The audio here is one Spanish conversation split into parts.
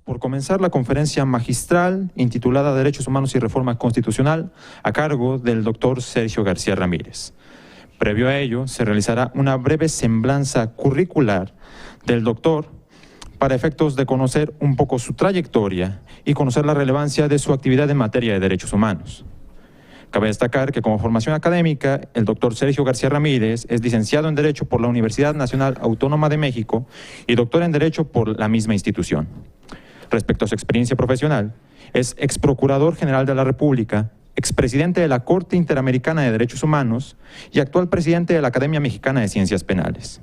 Por comenzar la conferencia magistral intitulada Derechos Humanos y Reforma Constitucional a cargo del doctor Sergio García Ramírez. Previo a ello, se realizará una breve semblanza curricular del doctor para efectos de conocer un poco su trayectoria y conocer la relevancia de su actividad en materia de derechos humanos. Cabe destacar que como formación académica, el doctor Sergio García Ramírez es licenciado en Derecho por la Universidad Nacional Autónoma de México y doctor en Derecho por la misma institución. Respecto a su experiencia profesional, es exprocurador general de la República, expresidente de la Corte Interamericana de Derechos Humanos y actual presidente de la Academia Mexicana de Ciencias Penales.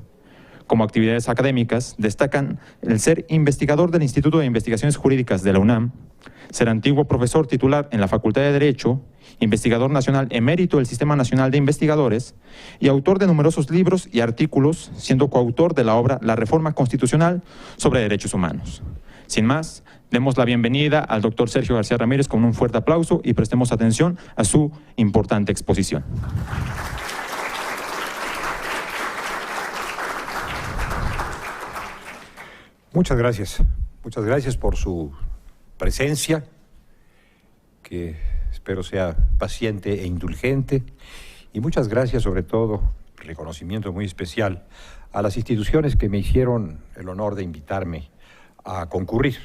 Como actividades académicas, destacan el ser investigador del Instituto de Investigaciones Jurídicas de la UNAM, ser antiguo profesor titular en la Facultad de Derecho, investigador nacional emérito del Sistema Nacional de Investigadores y autor de numerosos libros y artículos, siendo coautor de la obra La Reforma Constitucional sobre Derechos Humanos. Sin más, demos la bienvenida al doctor Sergio García Ramírez con un fuerte aplauso y prestemos atención a su importante exposición. Muchas gracias por su presencia, que espero sea paciente e indulgente, y muchas gracias sobre todo, reconocimiento muy especial a las instituciones que me hicieron el honor de invitarme a concurrir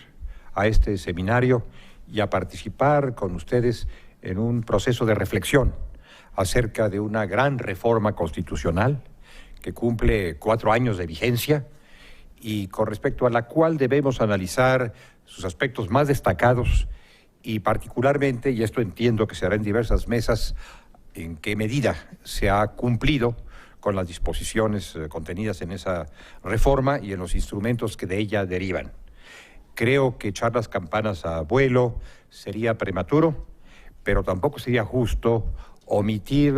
a este seminario y a participar con ustedes en un proceso de reflexión acerca de una gran reforma constitucional que cumple 4 años de vigencia y con respecto a la cual debemos analizar sus aspectos más destacados y particularmente, y esto entiendo que se hará en diversas mesas, en qué medida se ha cumplido con las disposiciones contenidas en esa reforma y en los instrumentos que de ella derivan. Creo que echar las campanas a vuelo sería prematuro, pero tampoco sería justo omitir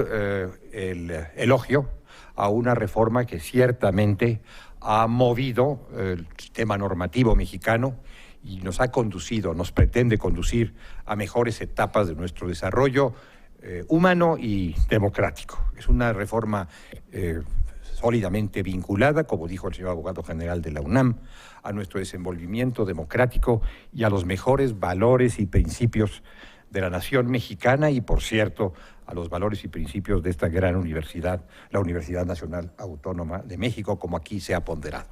el elogio a una reforma que ciertamente ha movido el sistema normativo mexicano y nos ha conducido, nos pretende conducir a mejores etapas de nuestro desarrollo humano y democrático. Es una reforma sólidamente vinculada, como dijo el señor abogado general de la UNAM, a nuestro desenvolvimiento democrático y a los mejores valores y principios de la nación mexicana y, por cierto, a los valores y principios de esta gran universidad, la Universidad Nacional Autónoma de México, como aquí se ha ponderado.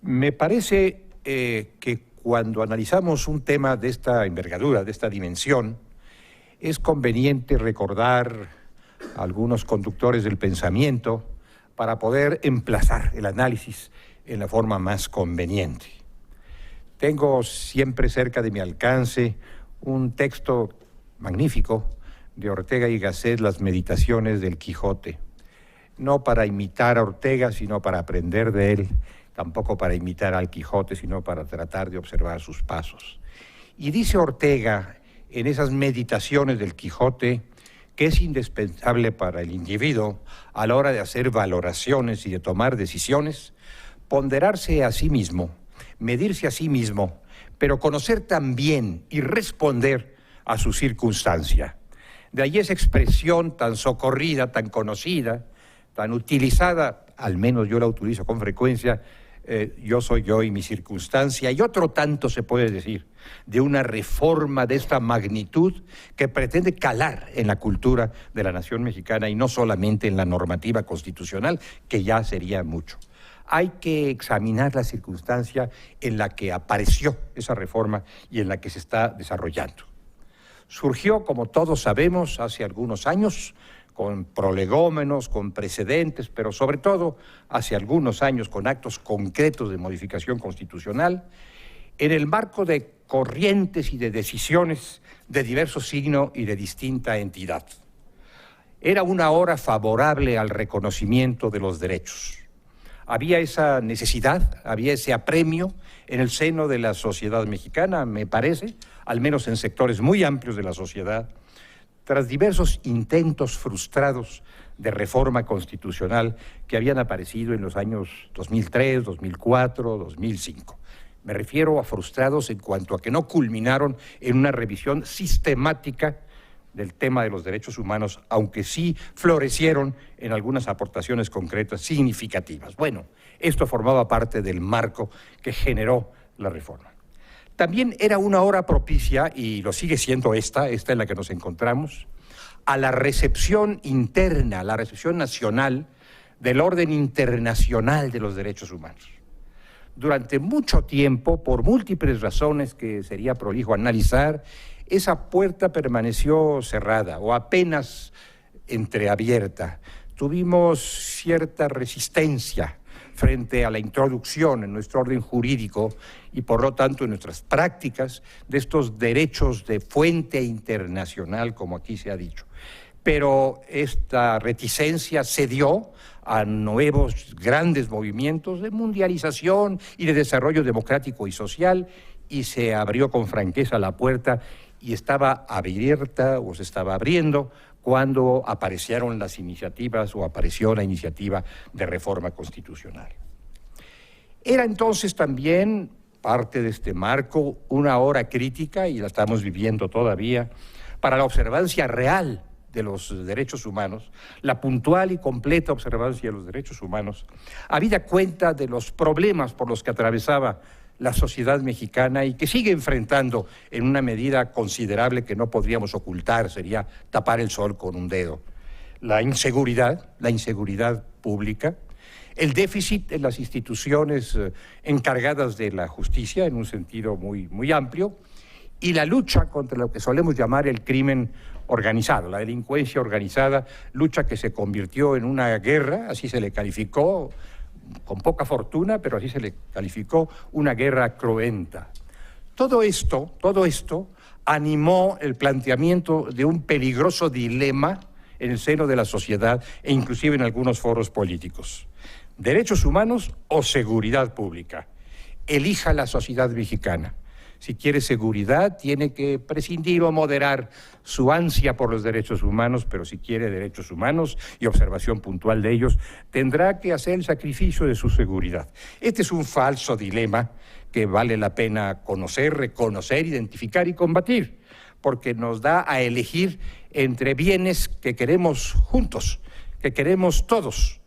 Me parece que cuando analizamos un tema de esta envergadura, de esta dimensión, es conveniente recordar a algunos conductores del pensamiento para poder emplazar el análisis en la forma más conveniente. Tengo siempre cerca de mi alcance un texto magnífico de Ortega y Gasset, Las Meditaciones del Quijote. No para imitar a Ortega, sino para aprender de él, tampoco para imitar al Quijote, sino para tratar de observar sus pasos. Y dice Ortega en esas meditaciones del Quijote que es indispensable para el individuo a la hora de hacer valoraciones y de tomar decisiones, ponderarse a sí mismo, medirse a sí mismo, pero conocer también y responder a su circunstancia. De ahí esa expresión tan socorrida, tan conocida, tan utilizada, al menos yo la utilizo con frecuencia, yo soy yo y mi circunstancia, y otro tanto se puede decir de una reforma de esta magnitud que pretende calar en la cultura de la nación mexicana y no solamente en la normativa constitucional, que ya sería mucho. Hay que examinar la circunstancia en la que apareció esa reforma y en la que se está desarrollando. Surgió, como todos sabemos, hace algunos años, con prolegómenos, con precedentes, pero sobre todo hace algunos años con actos concretos de modificación constitucional, en el marco de corrientes y de decisiones de diverso signo y de distinta entidad. Era una hora favorable al reconocimiento de los derechos. Había esa necesidad, había ese apremio en el seno de la sociedad mexicana, me parece, al menos en sectores muy amplios de la sociedad, tras diversos intentos frustrados de reforma constitucional que habían aparecido en los años 2003, 2004, 2005. Me refiero a frustrados en cuanto a que no culminaron en una revisión sistemática del tema de los derechos humanos, aunque sí florecieron en algunas aportaciones concretas significativas. Bueno, esto formaba parte del marco que generó la reforma. También era una hora propicia, y lo sigue siendo esta en la que nos encontramos, a la recepción interna, la recepción nacional del orden internacional de los derechos humanos. Durante mucho tiempo, por múltiples razones que sería prolijo analizar, esa puerta permaneció cerrada o apenas entreabierta. Tuvimos cierta resistencia frente a la introducción en nuestro orden jurídico y por lo tanto en nuestras prácticas de estos derechos de fuente internacional, como aquí se ha dicho. Pero esta reticencia cedió a nuevos grandes movimientos de mundialización y de desarrollo democrático y social, y se abrió con franqueza la puerta, y estaba abierta o se estaba abriendo cuando aparecieron las iniciativas o apareció la iniciativa de reforma constitucional. Era entonces también parte de este marco una hora crítica, y la estamos viviendo todavía, para la observancia real de los derechos humanos, la puntual y completa observancia de los derechos humanos, habida cuenta de los problemas por los que atravesaba la sociedad mexicana y que sigue enfrentando en una medida considerable que no podríamos ocultar, sería tapar el sol con un dedo. La inseguridad pública, el déficit en las instituciones encargadas de la justicia en un sentido muy amplio, y la lucha contra lo que solemos llamar el crimen organizado, la delincuencia organizada, lucha que se convirtió en una guerra, así se le calificó, con poca fortuna, pero así se le calificó, una guerra cruenta. Todo esto animó el planteamiento de un peligroso dilema en el seno de la sociedad e inclusive en algunos foros políticos. ¿Derechos humanos o seguridad pública? Elija la sociedad mexicana. Si quiere seguridad, tiene que prescindir o moderar su ansia por los derechos humanos, pero si quiere derechos humanos y observación puntual de ellos, tendrá que hacer el sacrificio de su seguridad. Este es un falso dilema que vale la pena conocer, reconocer, identificar y combatir, porque nos da a elegir entre bienes que queremos juntos, que queremos todos.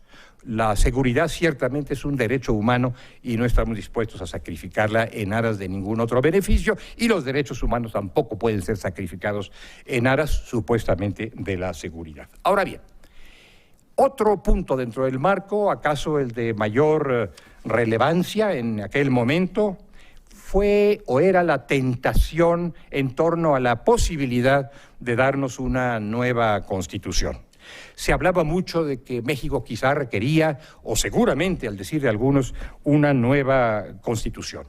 La seguridad ciertamente es un derecho humano y no estamos dispuestos a sacrificarla en aras de ningún otro beneficio, y los derechos humanos tampoco pueden ser sacrificados en aras supuestamente de la seguridad. Ahora bien, otro punto dentro del marco, acaso el de mayor relevancia en aquel momento, fue o era la tentación en torno a la posibilidad de darnos una nueva constitución. Se hablaba mucho de que México quizá requería, o seguramente, al decir de algunos, una nueva constitución,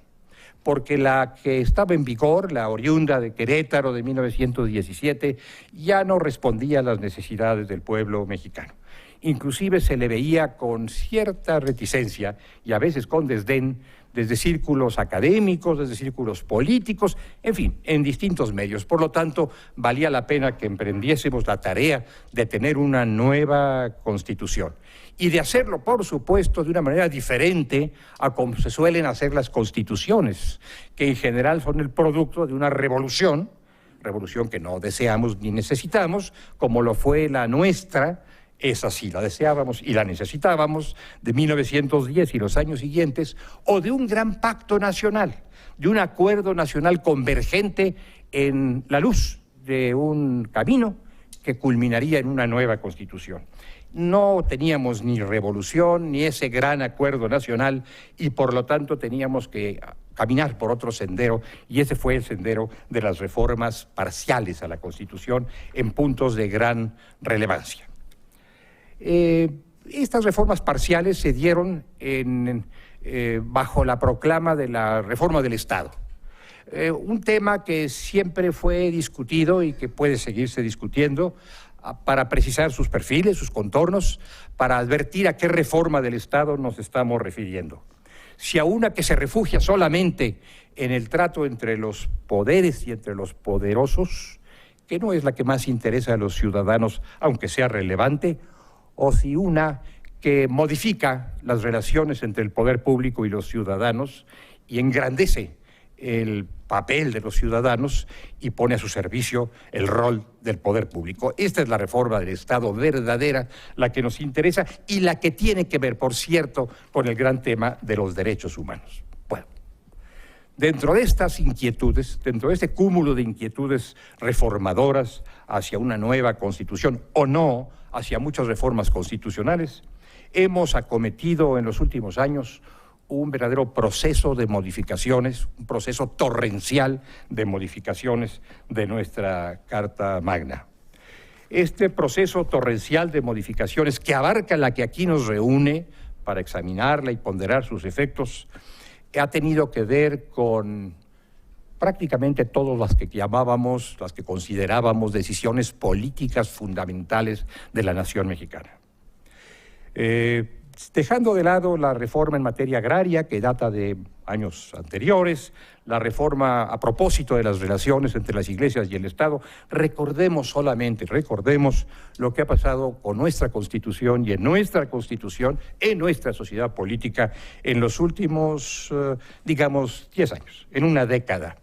porque la que estaba en vigor, la oriunda de Querétaro de 1917, ya no respondía a las necesidades del pueblo mexicano. Inclusive se le veía con cierta reticencia y a veces con desdén desde círculos académicos, desde círculos políticos, en fin, en distintos medios. Por lo tanto, valía la pena que emprendiésemos la tarea de tener una nueva constitución y de hacerlo, por supuesto, de una manera diferente a como se suelen hacer las constituciones, que en general son el producto de una revolución que no deseamos ni necesitamos, como lo fue la nuestra. Esa sí la deseábamos y la necesitábamos, de 1910 y los años siguientes, o de un gran pacto nacional, de un acuerdo nacional convergente en la luz de un camino que culminaría en una nueva constitución. No teníamos ni revolución ni ese gran acuerdo nacional, y por lo tanto teníamos que caminar por otro sendero, y ese fue el sendero de las reformas parciales a la Constitución en puntos de gran relevancia. Estas reformas parciales se dieron bajo la proclama de la reforma del Estado. Un tema que siempre fue discutido y que puede seguirse discutiendo para precisar sus perfiles, sus contornos, para advertir a qué reforma del Estado nos estamos refiriendo. Si a una que se refugia solamente en el trato entre los poderes y entre los poderosos, que no es la que más interesa a los ciudadanos, aunque sea relevante, o si una que modifica las relaciones entre el poder público y los ciudadanos y engrandece el papel de los ciudadanos y pone a su servicio el rol del poder público. Esta es la reforma del Estado verdadera, la que nos interesa y la que tiene que ver, por cierto, con el gran tema de los derechos humanos. Bueno, Dentro de estas inquietudes, dentro de este cúmulo de inquietudes reformadoras hacia una nueva Constitución o no, hacia muchas reformas constitucionales, hemos acometido en los últimos años un verdadero proceso de modificaciones, un proceso torrencial de modificaciones de nuestra Carta Magna. Este proceso torrencial de modificaciones que abarca la que aquí nos reúne para examinarla y ponderar sus efectos, ha tenido que ver con prácticamente todas las que llamábamos, las que considerábamos decisiones políticas fundamentales de la nación mexicana. Dejando de lado la reforma en materia agraria, que data de años anteriores, la reforma a propósito de las relaciones entre las iglesias y el Estado, recordemos lo que ha pasado con nuestra Constitución y en nuestra Constitución, en nuestra sociedad política, en los últimos, 10 años, en una década.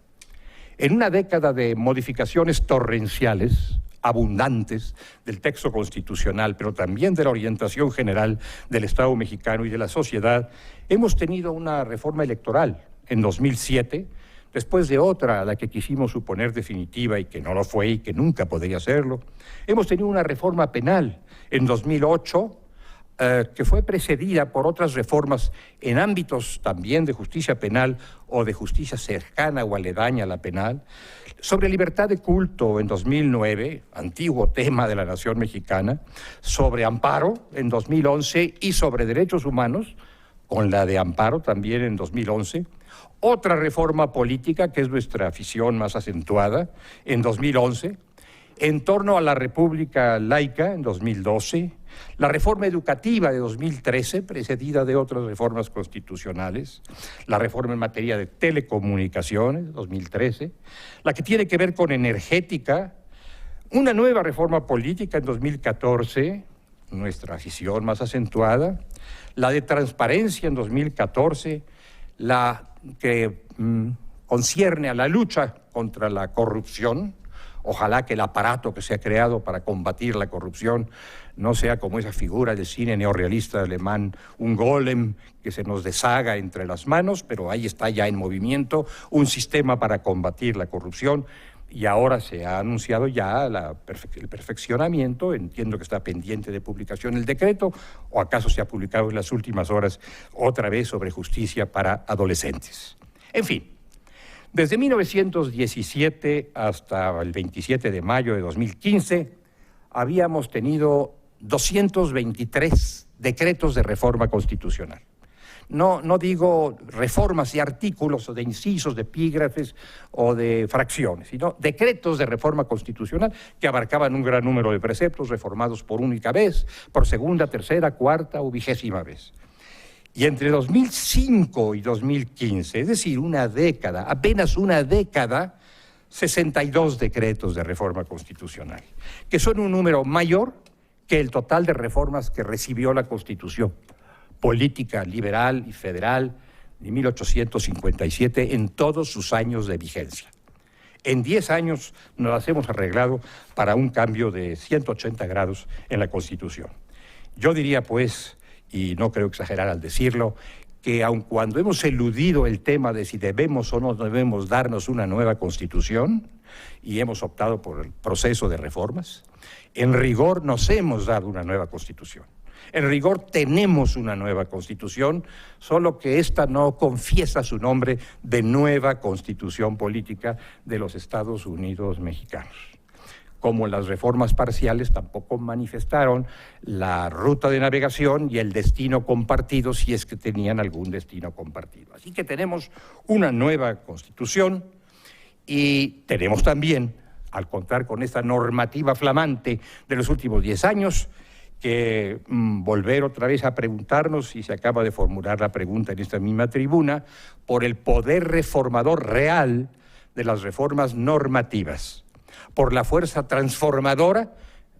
En una década de modificaciones torrenciales, abundantes del texto constitucional, pero también de la orientación general del Estado mexicano y de la sociedad, hemos tenido una reforma electoral en 2007, después de otra, a la que quisimos suponer definitiva y que no lo fue y que nunca podría serlo. Hemos tenido una reforma penal en 2008, que fue precedida por otras reformas en ámbitos también de justicia penal o de justicia cercana o aledaña a la penal, sobre libertad de culto en 2009, antiguo tema de la nación mexicana, sobre amparo en 2011 y sobre derechos humanos, con la de amparo también en 2011, otra reforma política, que es nuestra afición más acentuada, en 2011, en torno a la República Laica en 2012, la reforma educativa de 2013, precedida de otras reformas constitucionales, la reforma en materia de telecomunicaciones, 2013, la que tiene que ver con energética, una nueva reforma política en 2014, nuestra afición más acentuada, la de transparencia en 2014, la que concierne a la lucha contra la corrupción. Ojalá que el aparato que se ha creado para combatir la corrupción no sea como esa figura del cine neorrealista alemán, un golem que se nos deshaga entre las manos, pero ahí está ya en movimiento un sistema para combatir la corrupción y ahora se ha anunciado ya el perfeccionamiento, entiendo que está pendiente de publicación el decreto, o acaso se ha publicado en las últimas horas otra vez sobre justicia para adolescentes. En fin. Desde 1917 hasta el 27 de mayo de 2015, habíamos tenido 223 decretos de reforma constitucional. No digo reformas de artículos o de incisos, de epígrafes o de fracciones, sino decretos de reforma constitucional que abarcaban un gran número de preceptos reformados por única vez, por segunda, tercera, cuarta o 20ª vez. Y entre 2005 y 2015, es decir, una década, apenas una década, 62 decretos de reforma constitucional, que son un número mayor que el total de reformas que recibió la Constitución política, liberal y federal de 1857 en todos sus años de vigencia. En 10 años nos las hemos arreglado para un cambio de 180 grados en la Constitución. Yo diría, pues, y no creo exagerar al decirlo, que aun cuando hemos eludido el tema de si debemos o no debemos darnos una nueva Constitución, y hemos optado por el proceso de reformas, en rigor nos hemos dado una nueva Constitución. En rigor tenemos una nueva Constitución, solo que esta no confiesa su nombre de nueva Constitución política de los Estados Unidos mexicanos. Como las reformas parciales tampoco manifestaron la ruta de navegación y el destino compartido, si es que tenían algún destino compartido. Así que tenemos una nueva Constitución y tenemos también, al contar con esta normativa flamante de los últimos 10 años, que volver otra vez a preguntarnos, si se acaba de formular la pregunta en esta misma tribuna, por el poder reformador real de las reformas normativas, por la fuerza transformadora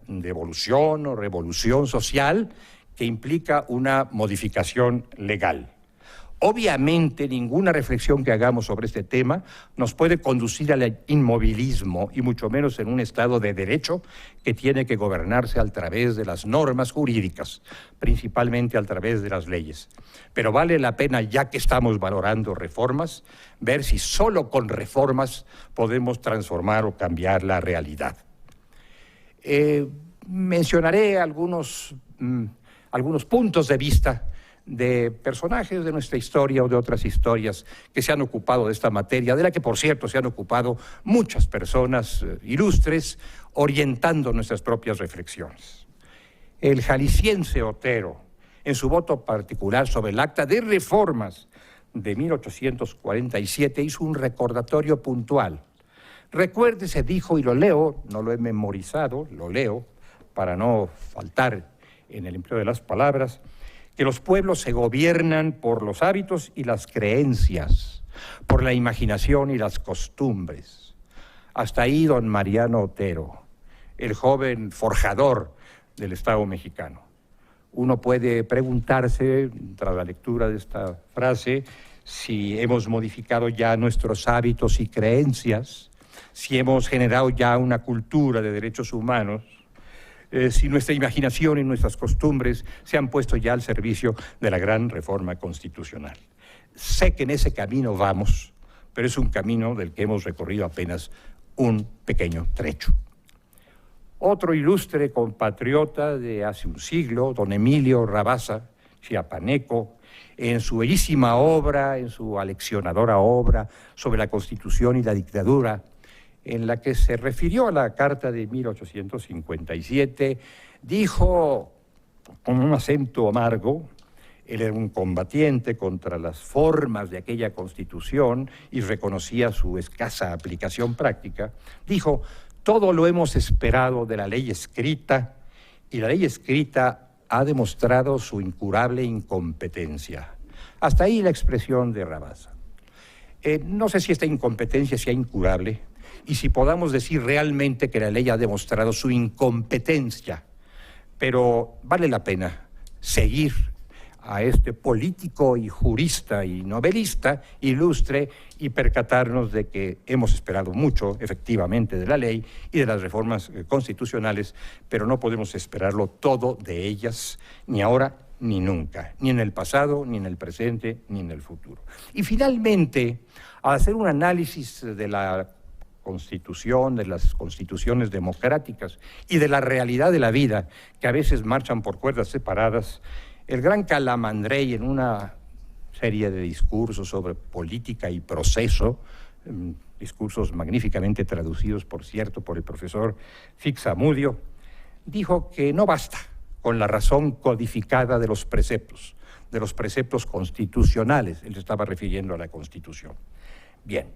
de evolución o revolución social que implica una modificación legal, Obviamente, ninguna reflexión que hagamos sobre este tema nos puede conducir al inmovilismo, y mucho menos en un Estado de derecho que tiene que gobernarse a través de las normas jurídicas, principalmente a través de las leyes. Pero vale la pena, ya que estamos valorando reformas, ver si solo con reformas podemos transformar o cambiar la realidad. Mencionaré algunos puntos de vista de personajes de nuestra historia o de otras historias que se han ocupado de esta materia, de la que, por cierto, se han ocupado muchas personas ilustres, orientando nuestras propias reflexiones. El jalisciense Otero, en su voto particular sobre el Acta de Reformas de 1847, hizo un recordatorio puntual. Recuérdese, dijo, y lo leo, no lo he memorizado, lo leo, para no faltar en el empleo de las palabras, que los pueblos se gobiernan por los hábitos y las creencias, por la imaginación y las costumbres. Hasta ahí don Mariano Otero, el joven forjador del Estado mexicano. Uno puede preguntarse, tras la lectura de esta frase, si hemos modificado ya nuestros hábitos y creencias, si hemos generado ya una cultura de derechos humanos, si nuestra imaginación y nuestras costumbres se han puesto ya al servicio de la gran reforma constitucional. Sé que en ese camino vamos, pero es un camino del que hemos recorrido apenas un pequeño trecho. Otro ilustre compatriota de hace un siglo, don Emilio Rabasa, chiapaneco, en su bellísima obra, en su aleccionadora obra sobre la Constitución y la dictadura, en la que se refirió a la Carta de 1857, dijo con un acento amargo, él era un combatiente contra las formas de aquella Constitución y reconocía su escasa aplicación práctica, dijo: todo lo hemos esperado de la ley escrita, y la ley escrita ha demostrado su incurable incompetencia. Hasta ahí la expresión de Rabasa. No sé si esta incompetencia sea incurable, y si podamos decir realmente que la ley ha demostrado su incompetencia, pero vale la pena seguir a este político y jurista y novelista ilustre y percatarnos de que hemos esperado mucho, efectivamente, de la ley y de las reformas constitucionales, pero no podemos esperarlo todo de ellas, ni ahora ni nunca, ni en el pasado, ni en el presente, ni en el futuro. Y finalmente, al hacer un análisis de la Constitución, de las constituciones democráticas y de la realidad de la vida, que a veces marchan por cuerdas separadas, el gran Calamandrei, en una serie de discursos sobre política y proceso, discursos magníficamente traducidos, por cierto, por el profesor Fixamudio, dijo que no basta con la razón codificada de los preceptos constitucionales. Él se estaba refiriendo a la Constitución. Bien,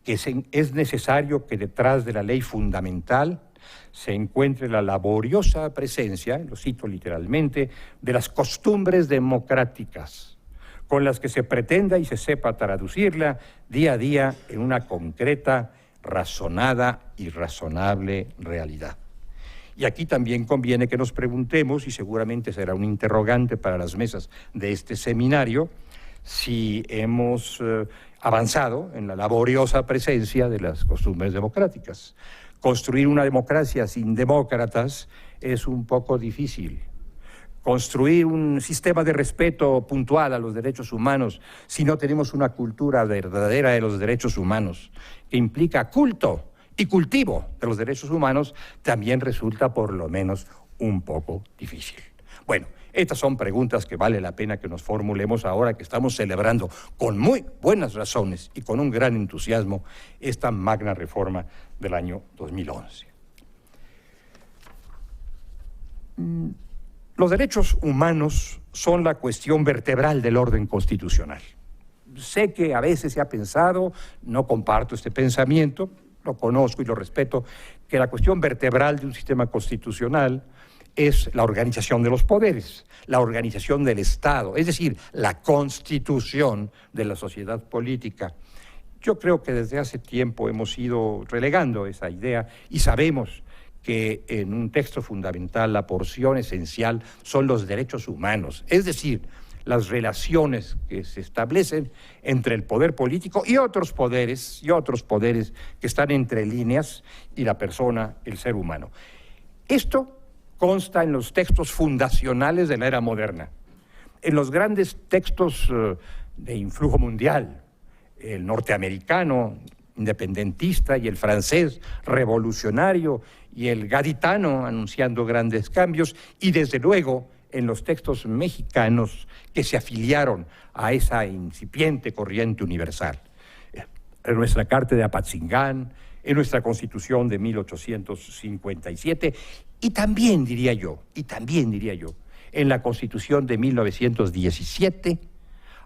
que es necesario que detrás de la ley fundamental se encuentre la laboriosa presencia, lo cito literalmente, de las costumbres democráticas, con las que se pretenda y se sepa traducirla día a día en una concreta, razonada y razonable realidad. Y aquí también conviene que nos preguntemos, y seguramente será un interrogante para las mesas de este seminario, si hemos avanzado en la laboriosa presencia de las costumbres democráticas. Construir una democracia sin demócratas es un poco difícil. Construir un sistema de respeto puntual a los derechos humanos si no tenemos una cultura verdadera de los derechos humanos, que implica culto y cultivo de los derechos humanos, también resulta por lo menos un poco difícil. Bueno, estas son preguntas que vale la pena que nos formulemos ahora que estamos celebrando con muy buenas razones y con un gran entusiasmo esta magna reforma del año 2011. Los derechos humanos son la cuestión vertebral del orden constitucional. Sé que a veces se ha pensado, no comparto este pensamiento, lo conozco y lo respeto, que la cuestión vertebral de un sistema constitucional es la organización de los poderes, la organización del Estado, es decir, la constitución de la sociedad política. Yo creo que desde hace tiempo hemos ido relegando esa idea y sabemos que en un texto fundamental la porción esencial son los derechos humanos, es decir, las relaciones que se establecen entre el poder político y otros poderes que están entre líneas y la persona, el ser humano. Esto consta en los textos fundacionales de la era moderna, en los grandes textos de influjo mundial, el norteamericano independentista y el francés revolucionario y el gaditano anunciando grandes cambios, y desde luego en los textos mexicanos que se afiliaron a esa incipiente corriente universal. En nuestra Carta de Apatzingán, en nuestra Constitución de 1857, y también diría yo, en la Constitución de 1917,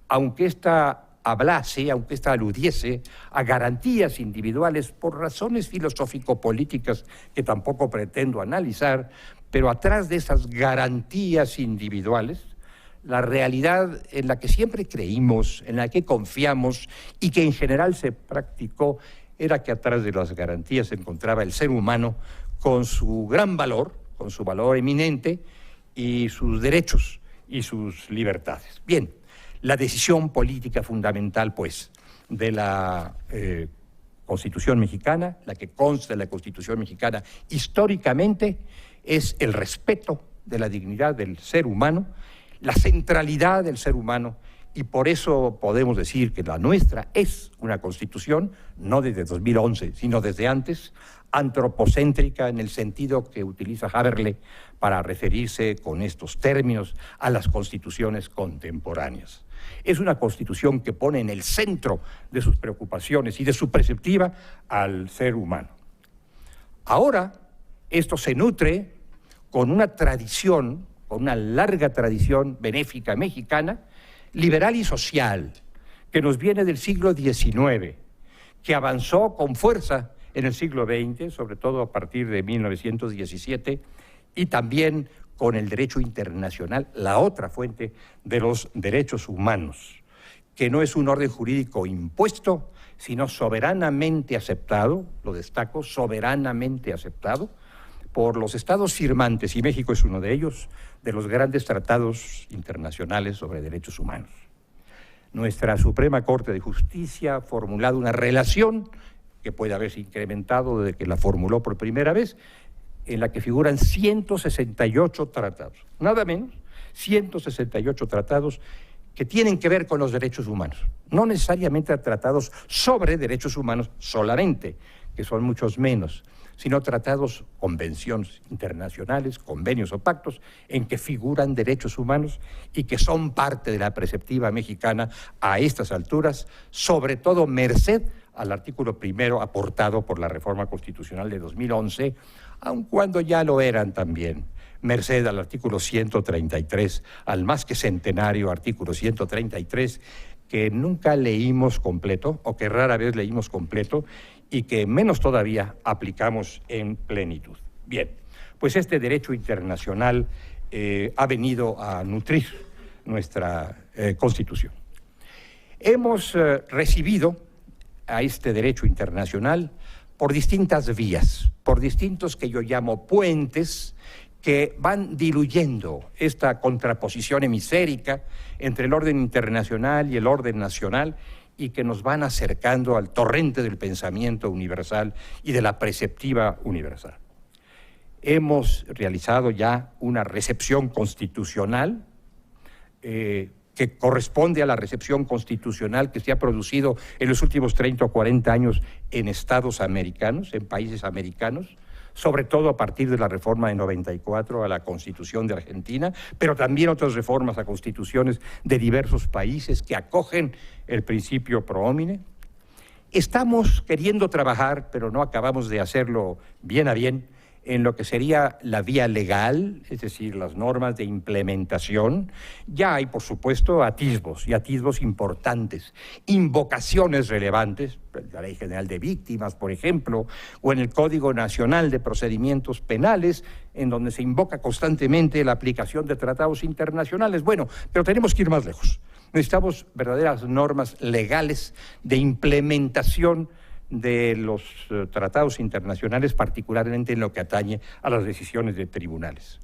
aunque esta aludiese a garantías individuales por razones filosófico-políticas que tampoco pretendo analizar, pero atrás de esas garantías individuales, la realidad en la que siempre creímos, en la que confiamos y que en general se practicó, era que atrás de las garantías se encontraba el ser humano con su gran valor, con su valor eminente y sus derechos y sus libertades. Bien, la decisión política fundamental, pues, de la Constitución mexicana, la que consta en la Constitución mexicana históricamente, es el respeto de la dignidad del ser humano, la centralidad del ser humano, y por eso podemos decir que la nuestra es una Constitución, no desde 2011, sino desde antes, antropocéntrica en el sentido que utiliza Haberle para referirse con estos términos a las constituciones contemporáneas. Es una Constitución que pone en el centro de sus preocupaciones y de su perspectiva al ser humano. Ahora, esto se nutre con una tradición, con una larga tradición benéfica mexicana, liberal y social, que nos viene del siglo XIX, que avanzó con fuerza en el siglo XX, sobre todo a partir de 1917, y también con el derecho internacional, la otra fuente de los derechos humanos, que no es un orden jurídico impuesto, sino soberanamente aceptado, lo destaco, soberanamente aceptado, por los estados firmantes, y México es uno de ellos, de los grandes tratados internacionales sobre derechos humanos. Nuestra Suprema Corte de Justicia ha formulado una relación que puede haberse incrementado desde que la formuló por primera vez, en la que figuran 168 tratados, nada menos, 168 tratados que tienen que ver con los derechos humanos, no necesariamente tratados sobre derechos humanos solamente, que son muchos menos, sino tratados, convenciones internacionales, convenios o pactos en que figuran derechos humanos y que son parte de la preceptiva mexicana a estas alturas, sobre todo merced al artículo primero aportado por la reforma constitucional de 2011, aun cuando ya lo eran también, merced al artículo 133, al más que centenario artículo 133, que nunca leímos completo, o que rara vez leímos completo, y que menos todavía aplicamos en plenitud. Bien, pues este derecho internacional ha venido a nutrir nuestra Constitución. Hemos recibido a este derecho internacional por distintas vías, por distintos que yo llamo puentes, que van diluyendo esta contraposición hemisférica entre el orden internacional y el orden nacional, y que nos van acercando al torrente del pensamiento universal y de la preceptiva universal. Hemos realizado ya una recepción constitucional que corresponde a la recepción constitucional que se ha producido en los últimos 30 o 40 años en estados americanos, en países americanos, sobre todo a partir de la reforma de 94 a la Constitución de Argentina, pero también otras reformas a constituciones de diversos países que acogen el principio pro homine. Estamos queriendo trabajar, pero no acabamos de hacerlo bien a bien, en lo que sería la vía legal, es decir, las normas de implementación. Ya hay, por supuesto, atisbos, y atisbos importantes, invocaciones relevantes, la Ley General de Víctimas, por ejemplo, o en el Código Nacional de Procedimientos Penales, en donde se invoca constantemente la aplicación de tratados internacionales. Bueno, pero tenemos que ir más lejos. Necesitamos verdaderas normas legales de implementación de los tratados internacionales, particularmente en lo que atañe a las decisiones de tribunales.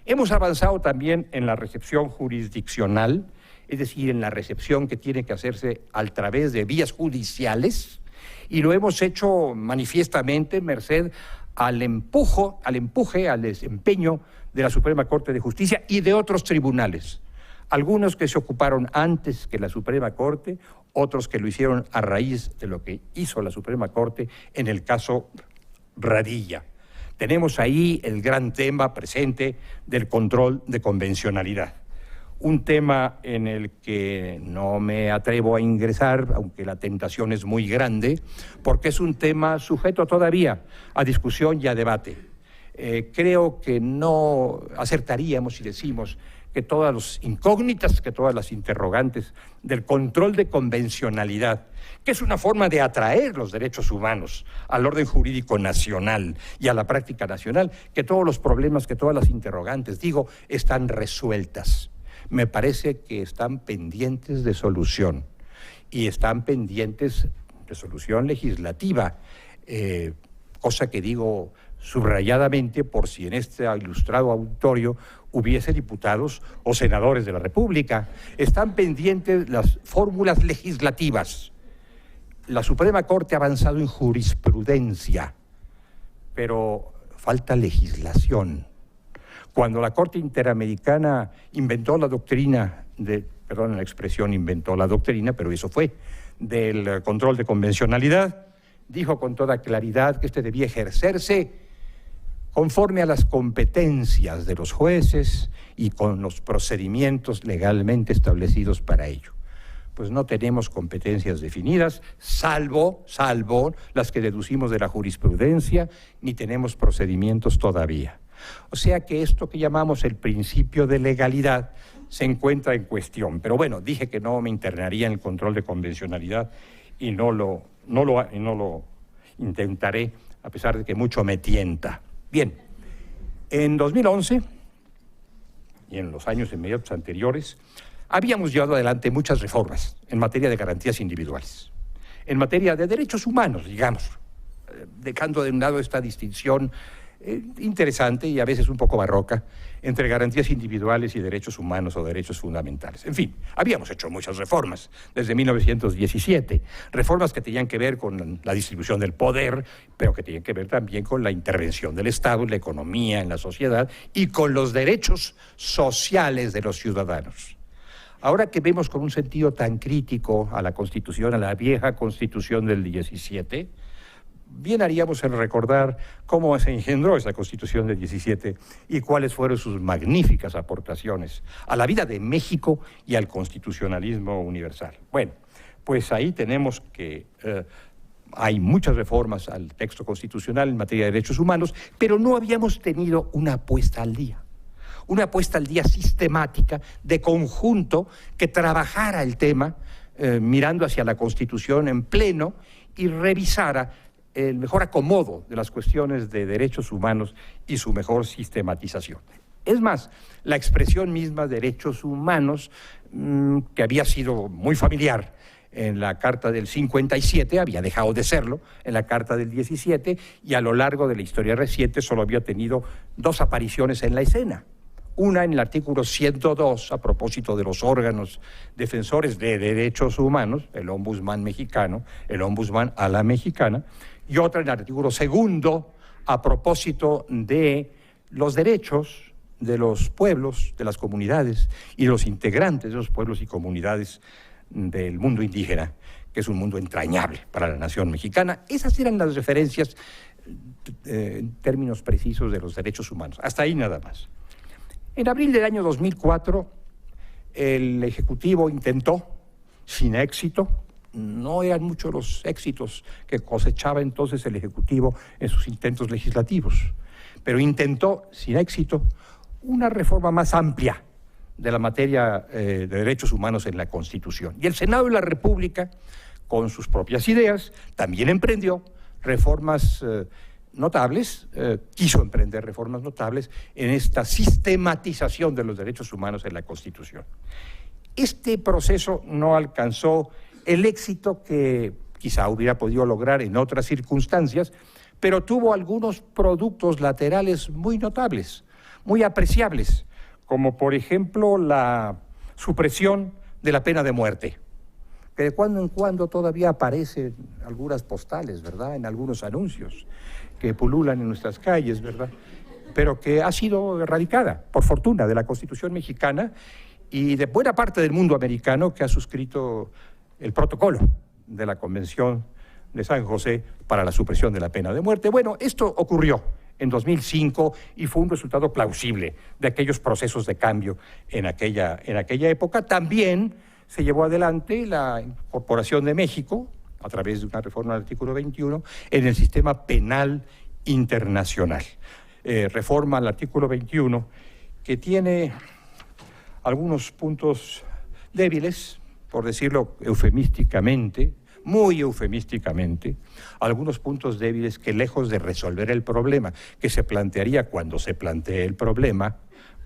Hemos avanzado también en la recepción jurisdiccional, es decir, en la recepción que tiene que hacerse a través de vías judiciales, y lo hemos hecho manifiestamente merced al empuje, al desempeño de la Suprema Corte de Justicia y de otros tribunales. Algunos que se ocuparon antes que la Suprema Corte, otros que lo hicieron a raíz de lo que hizo la Suprema Corte en el caso Radilla. Tenemos ahí el gran tema presente del control de convencionalidad. Un tema en el que no me atrevo a ingresar, aunque la tentación es muy grande, porque es un tema sujeto todavía a discusión y a debate. Creo que no acertaríamos si decimos que todas las incógnitas, que todas las interrogantes del control de convencionalidad, que es una forma de atraer los derechos humanos al orden jurídico nacional y a la práctica nacional, que todos los problemas, que todas las interrogantes, digo, están resueltas. Me parece que están pendientes de solución y están pendientes de solución legislativa, cosa que digo subrayadamente por si en este ilustrado auditorio hubiese diputados o senadores de la República. Están pendientes las fórmulas legislativas. La Suprema Corte ha avanzado en jurisprudencia, pero falta legislación. Cuando la Corte Interamericana inventó la doctrina perdón la expresión inventó la doctrina, pero eso fue, del control de convencionalidad, dijo con toda claridad que este debía ejercerse conforme a las competencias de los jueces y con los procedimientos legalmente establecidos para ello. Pues no tenemos competencias definidas, salvo las que deducimos de la jurisprudencia, ni tenemos procedimientos todavía. O sea que esto que llamamos el principio de legalidad se encuentra en cuestión. Pero bueno, dije que no me internaría en el control de convencionalidad y no lo intentaré, a pesar de que mucho me tienta. Bien, en 2011 y en los años inmediatos anteriores, habíamos llevado adelante muchas reformas en materia de garantías individuales, en materia de derechos humanos, digamos, dejando de un lado esta distinción interesante y a veces un poco barroca entre garantías individuales y derechos humanos o derechos fundamentales. En fin, habíamos hecho muchas reformas desde 1917, reformas que tenían que ver con la distribución del poder, pero que tenían que ver también con la intervención del Estado en la economía, en la sociedad y con los derechos sociales de los ciudadanos. Ahora que vemos con un sentido tan crítico a la Constitución, a la vieja Constitución del 17, bien haríamos en recordar cómo se engendró esa Constitución del 17 y cuáles fueron sus magníficas aportaciones a la vida de México y al constitucionalismo universal. Bueno, pues ahí tenemos que hay muchas reformas al texto constitucional en materia de derechos humanos, pero no habíamos tenido una puesta al día sistemática, de conjunto, que trabajara el tema mirando hacia la Constitución en pleno y revisara el mejor acomodo de las cuestiones de derechos humanos y su mejor sistematización. Es más, la expresión misma derechos humanos, que había sido muy familiar en la Carta del 57, había dejado de serlo en la Carta del 17, y a lo largo de la historia reciente solo había tenido dos apariciones en la escena. Una en el artículo 102, a propósito de los órganos defensores de derechos humanos, el ombudsman mexicano, el ombudsman a la mexicana, y otra en el artículo 2, a propósito de los derechos de los pueblos, de las comunidades y de los integrantes de los pueblos y comunidades del mundo indígena, que es un mundo entrañable para la nación mexicana. Esas eran las referencias en términos precisos de los derechos humanos. Hasta ahí nada más. En abril del año 2004, el Ejecutivo intentó, sin éxito, no eran muchos los éxitos que cosechaba entonces el Ejecutivo en sus intentos legislativos, pero intentó, sin éxito, una reforma más amplia de la materia de derechos humanos en la Constitución. Y el Senado de la República, con sus propias ideas, también emprendió reformas notables, quiso emprender reformas notables en esta sistematización de los derechos humanos en la Constitución. Este proceso no alcanzó el éxito que quizá hubiera podido lograr en otras circunstancias, pero tuvo algunos productos laterales muy notables, muy apreciables, como por ejemplo la supresión de la pena de muerte, que de cuando en cuando todavía aparecen algunas postales, ¿verdad?, en algunos anuncios que pululan en nuestras calles, ¿verdad?, pero que ha sido erradicada, por fortuna, de la Constitución mexicana y de buena parte del mundo americano que ha suscrito el protocolo de la Convención de San José para la supresión de la pena de muerte. Bueno, esto ocurrió en 2005 y fue un resultado plausible de aquellos procesos de cambio en aquella época. También se llevó adelante la incorporación de México, a través de una reforma del artículo 21, en el sistema penal internacional. Reforma al artículo 21, que tiene algunos puntos débiles, por decirlo eufemísticamente, muy eufemísticamente, algunos puntos débiles que, lejos de resolver el problema que se plantearía cuando se plantee el problema,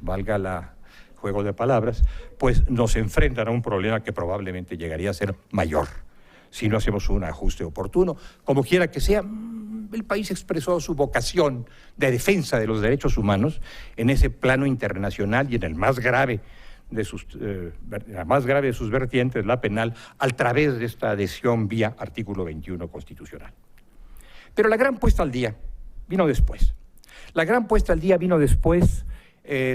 valga el juego de palabras, pues nos enfrentan a un problema que probablemente llegaría a ser mayor si no hacemos un ajuste oportuno. Como quiera que sea, el país expresó su vocación de defensa de los derechos humanos en ese plano internacional y en el más grave de la más grave de sus vertientes, la penal, a través de esta adhesión vía artículo 21 constitucional. Pero la gran puesta al día vino después. La gran puesta al día vino después,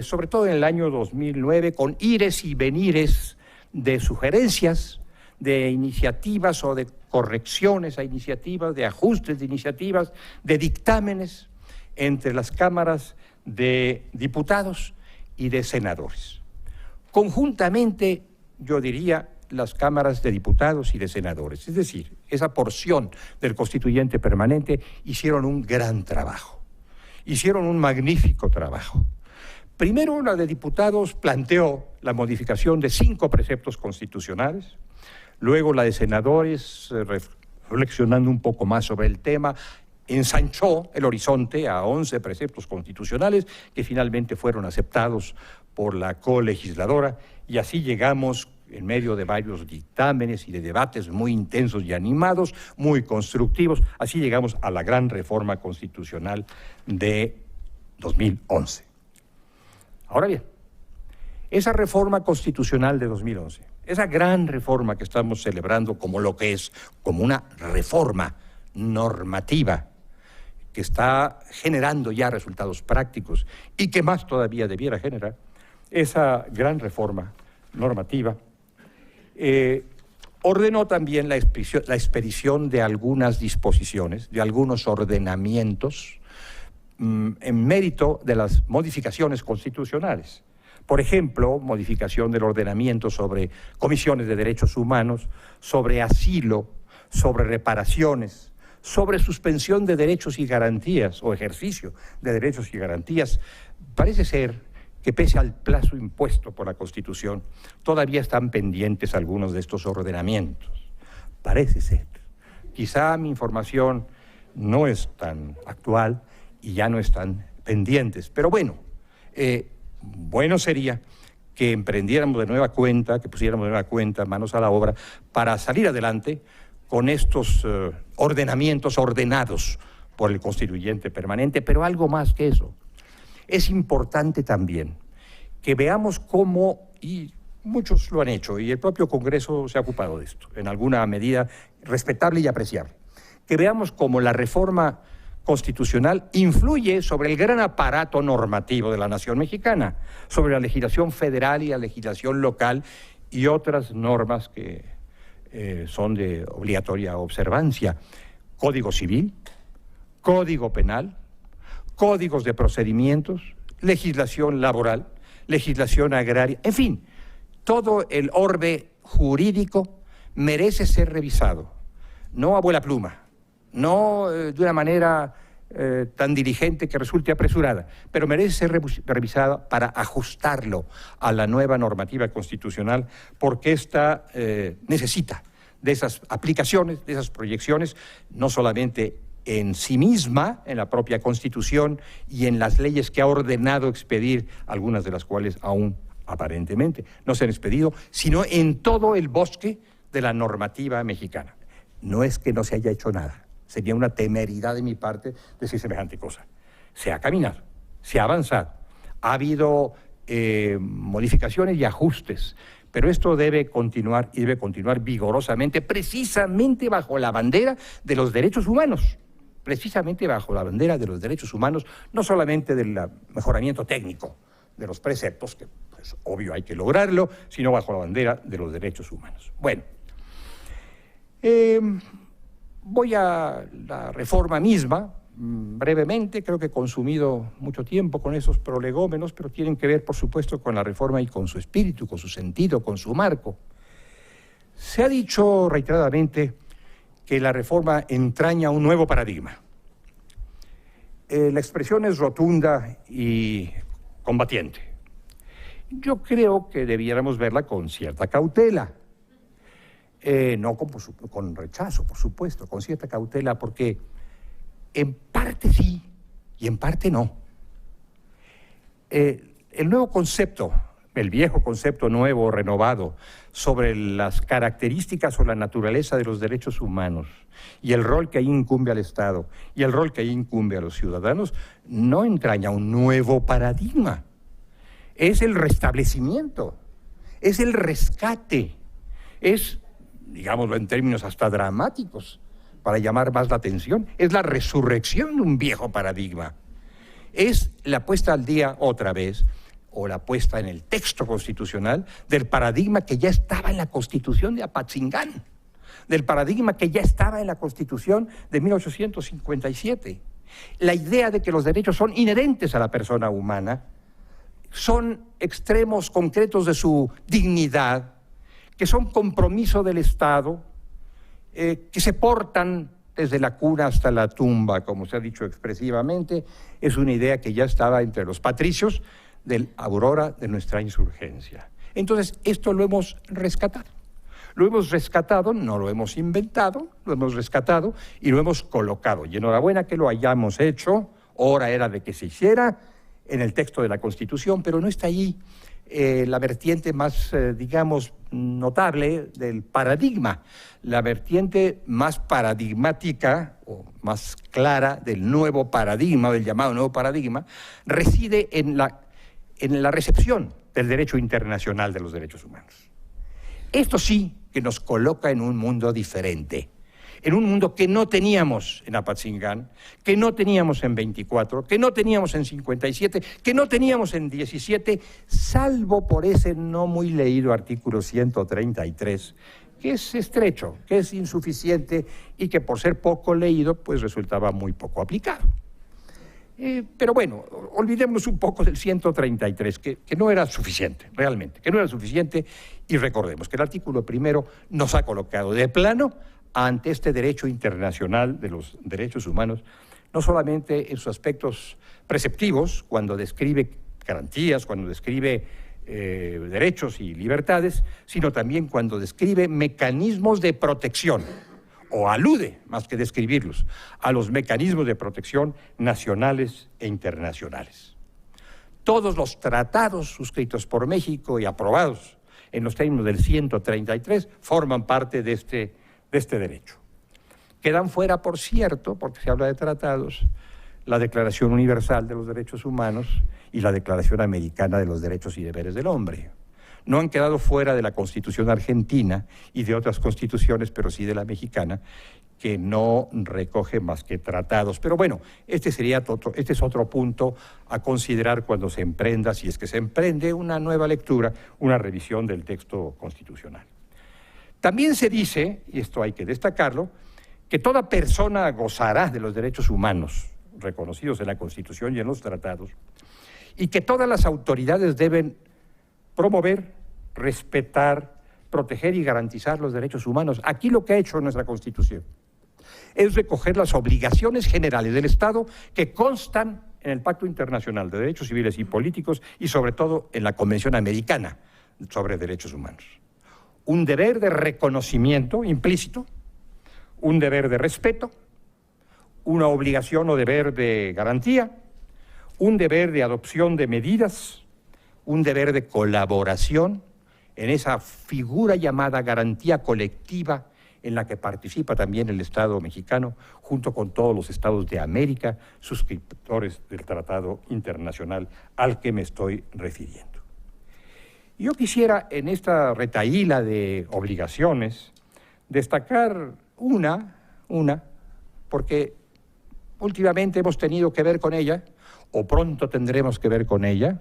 sobre todo en el año 2009, con ires y venires de sugerencias, de iniciativas o de correcciones a iniciativas, de ajustes de iniciativas, de dictámenes entre las cámaras de diputados y de senadores. Conjuntamente, yo diría, las cámaras de diputados y de senadores, es decir, esa porción del constituyente permanente, hicieron un gran trabajo, hicieron un magnífico trabajo. Primero, la de diputados planteó la modificación de 5 preceptos constitucionales, luego la de senadores, reflexionando un poco más sobre el tema, ensanchó el horizonte a 11 preceptos constitucionales que finalmente fueron aceptados por la colegisladora, y así llegamos, en medio de varios dictámenes y de debates muy intensos y animados, muy constructivos, así llegamos a la gran reforma constitucional de 2011. Ahora bien, esa reforma constitucional de 2011, esa gran reforma que estamos celebrando como lo que es, como una reforma normativa que está generando ya resultados prácticos y que más todavía debiera generar, esa gran reforma normativa ordenó también la expedición de algunas disposiciones, de algunos ordenamientos en mérito de las modificaciones constitucionales. Por ejemplo, modificación del ordenamiento sobre comisiones de derechos humanos, sobre asilo, sobre reparaciones, sobre suspensión de derechos y garantías o ejercicio de derechos y garantías. Parece ser que pese al plazo impuesto por la Constitución, todavía están pendientes algunos de estos ordenamientos. Parece ser. Quizá mi información no es tan actual y ya no están pendientes, pero bueno, bueno sería que emprendiéramos de nueva cuenta, que pusiéramos de nueva cuenta, manos a la obra, para salir adelante con estos ordenamientos ordenados por el constituyente permanente, pero algo más que eso. Es importante también que veamos cómo, y muchos lo han hecho, y el propio Congreso se ha ocupado de esto, en alguna medida respetable y apreciable, que veamos cómo la reforma constitucional influye sobre el gran aparato normativo de la nación mexicana, sobre la legislación federal y la legislación local y otras normas que son de obligatoria observancia. Código civil, código penal, códigos de procedimientos, legislación laboral, legislación agraria, en fin, todo el orbe jurídico merece ser revisado, no a vuela pluma, no de una manera tan diligente que resulte apresurada, pero merece ser revisada para ajustarlo a la nueva normativa constitucional, porque esta necesita de esas aplicaciones, de esas proyecciones, no solamente en sí misma, en la propia Constitución y en las leyes que ha ordenado expedir, algunas de las cuales aún aparentemente no se han expedido, sino en todo el bosque de la normativa mexicana. No es que no se haya hecho nada, sería una temeridad de mi parte decir semejante cosa. Se ha caminado, se ha avanzado, ha habido modificaciones y ajustes, Pero esto debe continuar y debe continuar vigorosamente, precisamente bajo la bandera de los derechos humanos. Precisamente bajo la bandera de los derechos humanos, no solamente del mejoramiento técnico de los preceptos, que pues obvio hay que lograrlo, sino bajo la bandera de los derechos humanos. Bueno, voy a la reforma misma, brevemente. Creo que he consumido mucho tiempo con esos prolegómenos, pero tienen que ver, por supuesto, con la reforma y con su espíritu, con su sentido, con su marco. Se ha dicho reiteradamente que la reforma entraña un nuevo paradigma. La expresión es rotunda y combatiente. Yo creo que debiéramos verla con cierta cautela. No con rechazo, por supuesto, con cierta cautela, porque en parte sí y en parte no. El nuevo concepto, el viejo concepto nuevo, renovado, sobre las características o la naturaleza de los derechos humanos y el rol que ahí incumbe al Estado y el rol que ahí incumbe a los ciudadanos, no entraña un nuevo paradigma. Es el restablecimiento, es el rescate, es, digámoslo en términos hasta dramáticos, para llamar más la atención, es la resurrección de un viejo paradigma. Es la puesta al día otra vez, o la puesta en el texto constitucional, del paradigma que ya estaba en la Constitución de Apatzingán, del paradigma que ya estaba en la Constitución de 1857. La idea de que los derechos son inherentes a la persona humana, son extremos concretos de su dignidad, que son compromiso del Estado, que se portan desde la cuna hasta la tumba, como se ha dicho expresivamente. Es una idea que ya estaba entre los patricios del aurora de nuestra insurgencia. Entonces, esto lo hemos rescatado. Lo hemos rescatado, no lo hemos inventado, lo hemos rescatado y lo hemos colocado. Y enhorabuena que lo hayamos hecho, hora era de que se hiciera, en el texto de la Constitución, pero no está allí la vertiente más, digamos, notable del paradigma. La vertiente más paradigmática o más clara del nuevo paradigma, del llamado nuevo paradigma, reside en la recepción del derecho internacional de los derechos humanos. Esto sí que nos coloca en un mundo diferente, en un mundo que no teníamos en Apatzingán, que no teníamos en 24, que no teníamos en 57, que no teníamos en 17, salvo por ese no muy leído artículo 133, que es estrecho, que es insuficiente y que por ser poco leído, pues resultaba muy poco aplicado. Pero bueno, olvidémonos un poco del 133, que no era suficiente, realmente, que no era suficiente, y recordemos que el artículo primero nos ha colocado de plano ante este derecho internacional de los derechos humanos, no solamente en sus aspectos preceptivos, cuando describe garantías, cuando describe derechos y libertades, sino también cuando describe mecanismos de protección, o alude, más que describirlos, a los mecanismos de protección nacionales e internacionales. Todos los tratados suscritos por México y aprobados en los términos del 133 forman parte de este derecho. Quedan fuera, por cierto, porque se habla de tratados, la Declaración Universal de los Derechos Humanos y la Declaración Americana de los Derechos y Deberes del Hombre. No han quedado fuera de la Constitución argentina y de otras constituciones, pero sí de la mexicana, que no recoge más que tratados. Pero bueno, este es otro punto a considerar cuando se emprenda, si es que se emprende, una nueva lectura, una revisión del texto constitucional. También se dice, y esto hay que destacarlo, que toda persona gozará de los derechos humanos reconocidos en la Constitución y en los tratados, y que todas las autoridades deben promover, respetar, proteger y garantizar los derechos humanos. Aquí lo que ha hecho nuestra Constitución es recoger las obligaciones generales del Estado que constan en el Pacto Internacional de Derechos Civiles y Políticos y sobre todo en la Convención Americana sobre Derechos Humanos. Un deber de reconocimiento implícito, un deber de respeto, una obligación o deber de garantía, un deber de adopción de medidas, un deber de colaboración en esa figura llamada garantía colectiva en la que participa también el Estado mexicano, junto con todos los estados de América, suscriptores del Tratado Internacional al que me estoy refiriendo. Yo quisiera en esta retahíla de obligaciones destacar una, porque últimamente hemos tenido que ver con ella, o pronto tendremos que ver con ella,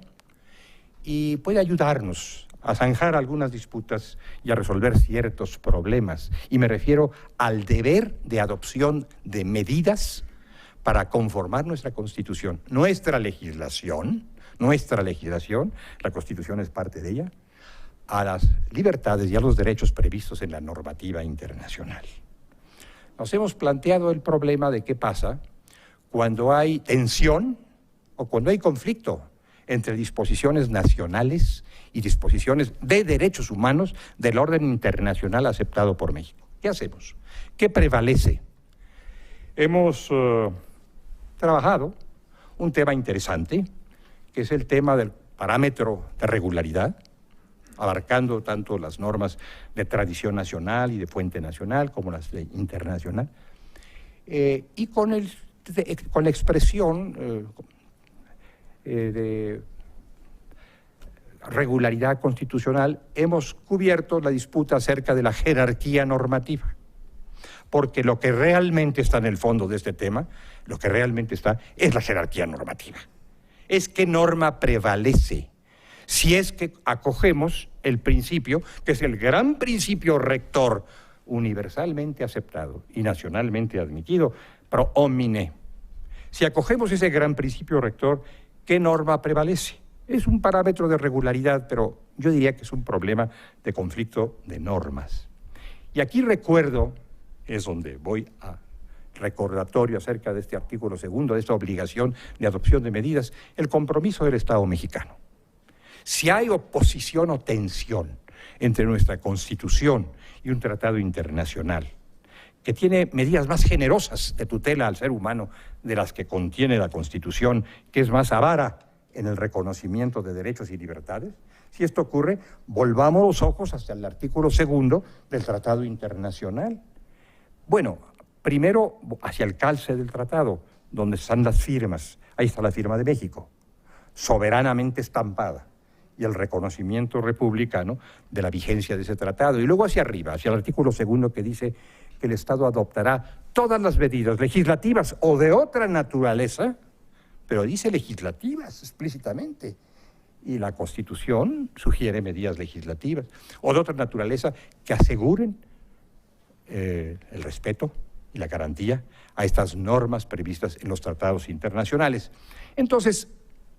y puede ayudarnos a zanjar algunas disputas y a resolver ciertos problemas. Y me refiero al deber de adopción de medidas para conformar nuestra Constitución. Nuestra legislación, la Constitución es parte de ella, a las libertades y a los derechos previstos en la normativa internacional. Nos hemos planteado el problema de qué pasa cuando hay tensión o cuando hay conflicto entre disposiciones nacionales y disposiciones de derechos humanos del orden internacional aceptado por México. ¿Qué hacemos? ¿Qué prevalece? Hemos trabajado un tema interesante, que es el tema del parámetro de regularidad, abarcando tanto las normas de tradición nacional y de fuente nacional como las de internacional, y con la expresión de regularidad constitucional hemos cubierto la disputa acerca de la jerarquía normativa, porque lo que realmente está en el fondo de este tema, lo que realmente está es la jerarquía normativa. Es qué norma prevalece, si es que acogemos el principio, que es el gran principio rector, universalmente aceptado y nacionalmente admitido, pro homine. Si acogemos ese gran principio rector, ¿qué norma prevalece? Es un parámetro de regularidad, pero yo diría que es un problema de conflicto de normas. Y aquí recuerdo, es donde voy a recordatorio acerca de este artículo segundo, de esta obligación de adopción de medidas, el compromiso del Estado mexicano. Si hay oposición o tensión entre nuestra Constitución y un tratado internacional que tiene medidas más generosas de tutela al ser humano de las que contiene la Constitución, que es más avara en el reconocimiento de derechos y libertades, si esto ocurre, volvamos los ojos hasta el artículo segundo del Tratado Internacional. Bueno, primero hacia el calce del tratado, donde están las firmas. Ahí está la firma de México, soberanamente estampada, y el reconocimiento republicano de la vigencia de ese tratado. Y luego hacia arriba, hacia el artículo segundo, que dice que el Estado adoptará todas las medidas legislativas o de otra naturaleza, pero dice legislativas explícitamente, y la Constitución sugiere medidas legislativas o de otra naturaleza que aseguren el respeto y la garantía a estas normas previstas en los tratados internacionales. Entonces,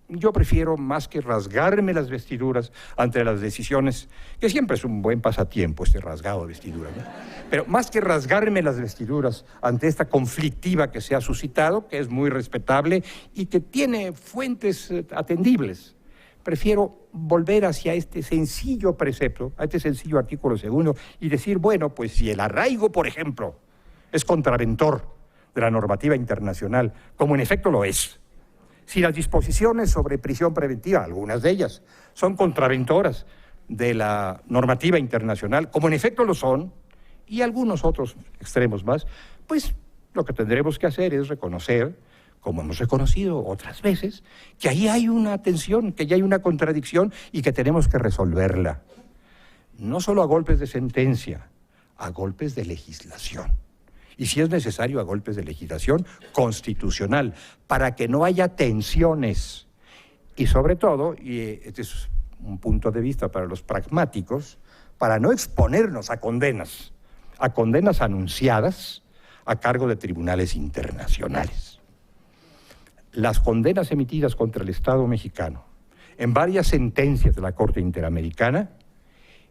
yo prefiero, más que rasgarme las vestiduras ante las decisiones, que siempre es un buen pasatiempo este rasgado de vestiduras, ¿no? Pero más que rasgarme las vestiduras ante esta conflictiva que se ha suscitado, que es muy respetable y que tiene fuentes atendibles, prefiero volver hacia este sencillo precepto, a este sencillo artículo segundo, y decir, bueno, pues si el arraigo, por ejemplo, es contraventor de la normativa internacional, como en efecto lo es, si las disposiciones sobre prisión preventiva, algunas de ellas, son contraventoras de la normativa internacional, como en efecto lo son, y algunos otros extremos más, pues lo que tendremos que hacer es reconocer, como hemos reconocido otras veces, que ahí hay una tensión, que ya hay una contradicción y que tenemos que resolverla. No solo a golpes de sentencia, a golpes de legislación. Y si es necesario, a golpes de legislación constitucional, para que no haya tensiones. Y sobre todo, y este es un punto de vista para los pragmáticos, para no exponernos a condenas anunciadas a cargo de tribunales internacionales. Las condenas emitidas contra el Estado mexicano en varias sentencias de la Corte Interamericana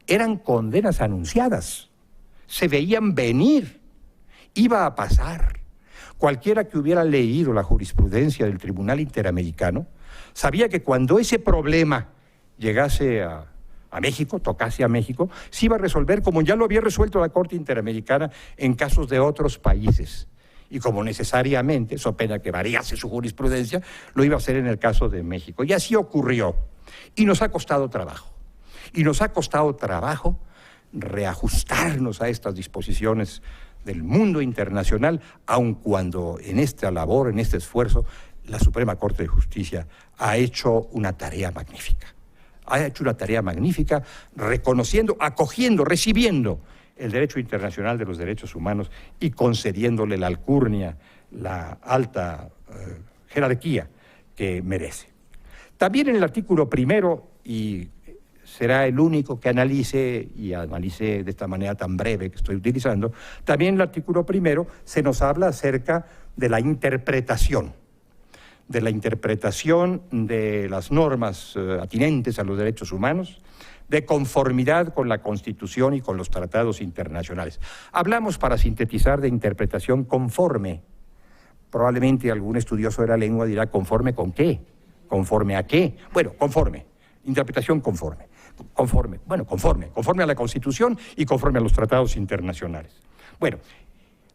eran condenas anunciadas, se veían venir, iba a pasar. Cualquiera que hubiera leído la jurisprudencia del Tribunal Interamericano sabía que cuando ese problema llegase a México, tocase a México, se iba a resolver como ya lo había resuelto la Corte Interamericana en casos de otros países. Y como necesariamente, so pena que variase su jurisprudencia, lo iba a hacer en el caso de México. Y así ocurrió. Y nos ha costado trabajo. Y nos ha costado trabajo reajustarnos a estas disposiciones del mundo internacional, aun cuando en esta labor, en este esfuerzo, la Suprema Corte de Justicia ha hecho una tarea magnífica. ha hecho una tarea magnífica reconociendo, acogiendo, recibiendo el derecho internacional de los derechos humanos y concediéndole la alcurnia, la alta jerarquía que merece. También en el artículo primero, y será el único que analice de esta manera tan breve que estoy utilizando, también en el artículo primero se nos habla acerca de la interpretación de las normas atinentes a los derechos humanos, de conformidad con la Constitución y con los tratados internacionales. Hablamos, para sintetizar, de interpretación conforme. Probablemente algún estudioso de la lengua dirá, ¿conforme con qué? ¿Conforme a qué? Bueno, conforme. Interpretación conforme. Conforme a la Constitución y conforme a los tratados internacionales. Bueno,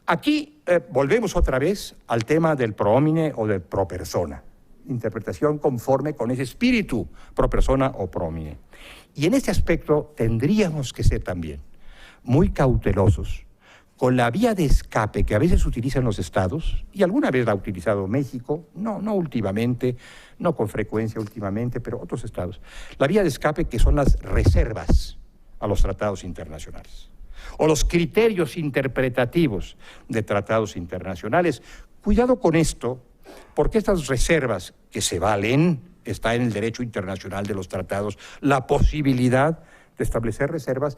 aquí volvemos otra vez al tema del pro homine o del pro persona. Interpretación conforme con ese espíritu pro persona o pro homine. Y en este aspecto tendríamos que ser también muy cautelosos con la vía de escape que a veces utilizan los estados, y alguna vez la ha utilizado México, no últimamente, no con frecuencia últimamente, pero otros estados, la vía de escape que son las reservas a los tratados internacionales, o los criterios interpretativos de tratados internacionales. Cuidado con esto, porque estas reservas que se valen, está en el derecho internacional de los tratados, la posibilidad de establecer reservas,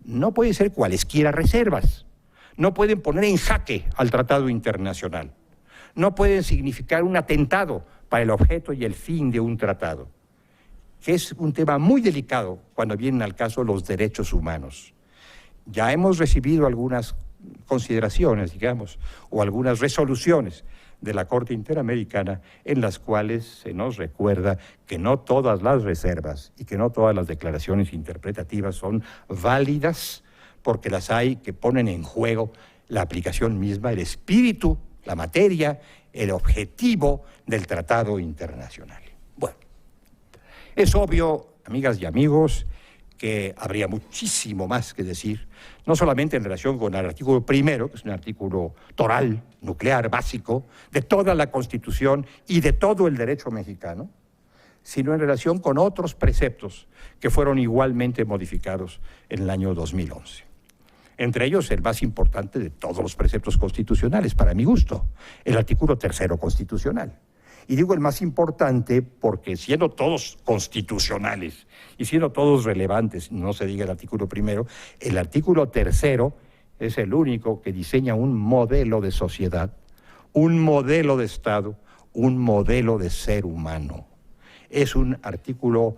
no pueden ser cualesquiera reservas. No pueden poner en jaque al tratado internacional. No pueden significar un atentado para el objeto y el fin de un tratado, que es un tema muy delicado cuando vienen al caso los derechos humanos. Ya hemos recibido algunas consideraciones, digamos, o algunas resoluciones de la Corte Interamericana en las cuales se nos recuerda que no todas las reservas y que no todas las declaraciones interpretativas son válidas, porque las hay que ponen en juego la aplicación misma, el espíritu, la materia, el objetivo del tratado internacional. Bueno, es obvio, amigas y amigos, que habría muchísimo más que decir, no solamente en relación con el artículo primero, que es un artículo toral, nuclear, básico, de toda la Constitución y de todo el derecho mexicano, sino en relación con otros preceptos que fueron igualmente modificados en el año 2011. Entre ellos, el más importante de todos los preceptos constitucionales, para mi gusto, el artículo tercero constitucional. Y digo el más importante porque, siendo todos constitucionales y siendo todos relevantes, no se diga el artículo primero, el artículo tercero es el único que diseña un modelo de sociedad, un modelo de Estado, un modelo de ser humano. Es un artículo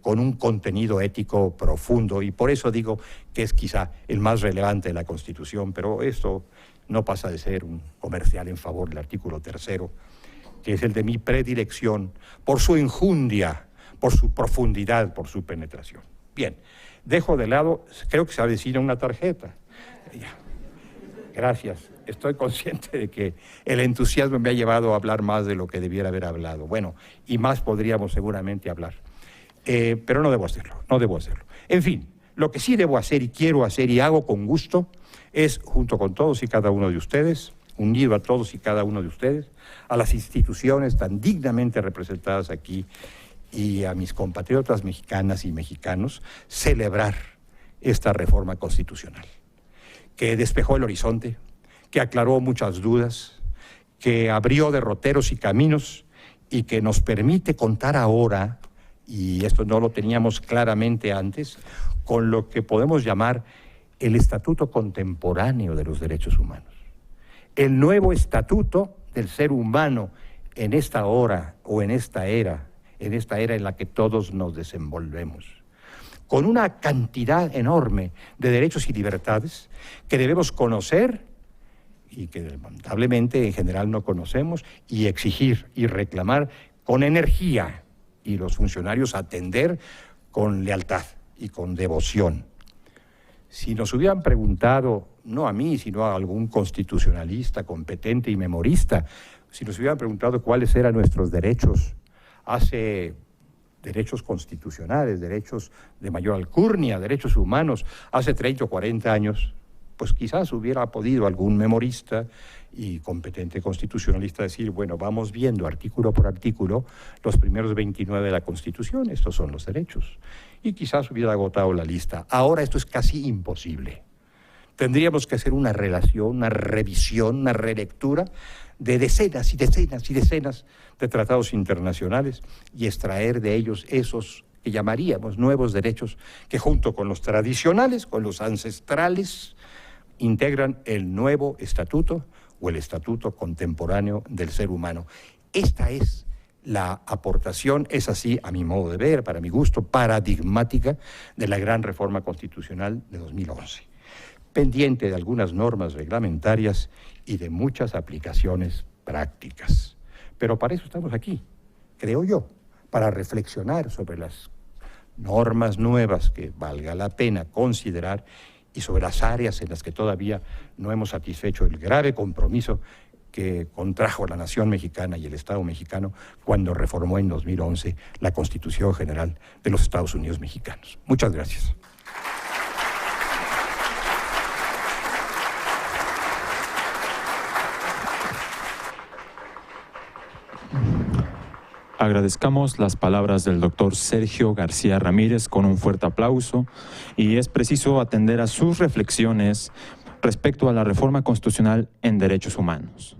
con un contenido ético profundo, y por eso digo que es quizá el más relevante de la Constitución, pero esto no pasa de ser un comercial en favor del artículo tercero, que es el de mi predilección por su enjundia, por su profundidad, por su penetración. Bien, dejo de lado, creo que se avecina una tarjeta. Ya. Gracias. Estoy consciente de que el entusiasmo me ha llevado a hablar más de lo que debiera haber hablado. Bueno, y más podríamos seguramente hablar. Pero no debo hacerlo. En fin, lo que sí debo hacer y quiero hacer y hago con gusto es, junto con todos y cada uno de ustedes, unido a todos y cada uno de ustedes, a las instituciones tan dignamente representadas aquí y a mis compatriotas mexicanas y mexicanos, celebrar esta reforma constitucional, que despejó el horizonte, que aclaró muchas dudas, que abrió derroteros y caminos y que nos permite contar ahora, y esto no lo teníamos claramente antes, con lo que podemos llamar el estatuto contemporáneo de los derechos humanos. El nuevo estatuto del ser humano en esta hora o en esta era en la que todos nos desenvolvemos, con una cantidad enorme de derechos y libertades que debemos conocer y que lamentablemente en general no conocemos, y exigir y reclamar con energía, y los funcionarios atender con lealtad y con devoción. Si nos hubieran preguntado, no a mí, sino a algún constitucionalista competente y memorista, si nos hubieran preguntado cuáles eran nuestros derechos, derechos constitucionales, derechos de mayor alcurnia, derechos humanos, hace 30 o 40 años, pues quizás hubiera podido algún memorista y competente constitucionalista decir, bueno, vamos viendo artículo por artículo los primeros 29 de la Constitución, estos son los derechos. Y quizás hubiera agotado la lista. Ahora esto es casi imposible. Tendríamos que hacer una relación, una revisión, una relectura de decenas y decenas y decenas de tratados internacionales y extraer de ellos esos que llamaríamos nuevos derechos que junto con los tradicionales, con los ancestrales, integran el nuevo estatuto o el estatuto contemporáneo del ser humano. Esta es la aportación, es así, a mi modo de ver, para mi gusto, paradigmática de la gran reforma constitucional de 2011, pendiente de algunas normas reglamentarias y de muchas aplicaciones prácticas. Pero para eso estamos aquí, creo yo, para reflexionar sobre las normas nuevas que valga la pena considerar y sobre las áreas en las que todavía no hemos satisfecho el grave compromiso que contrajo la nación mexicana y el Estado mexicano cuando reformó en 2011 la Constitución General de los Estados Unidos Mexicanos. Muchas gracias. Agradezcamos las palabras del doctor Sergio García Ramírez con un fuerte aplauso, y es preciso atender a sus reflexiones respecto a la reforma constitucional en derechos humanos.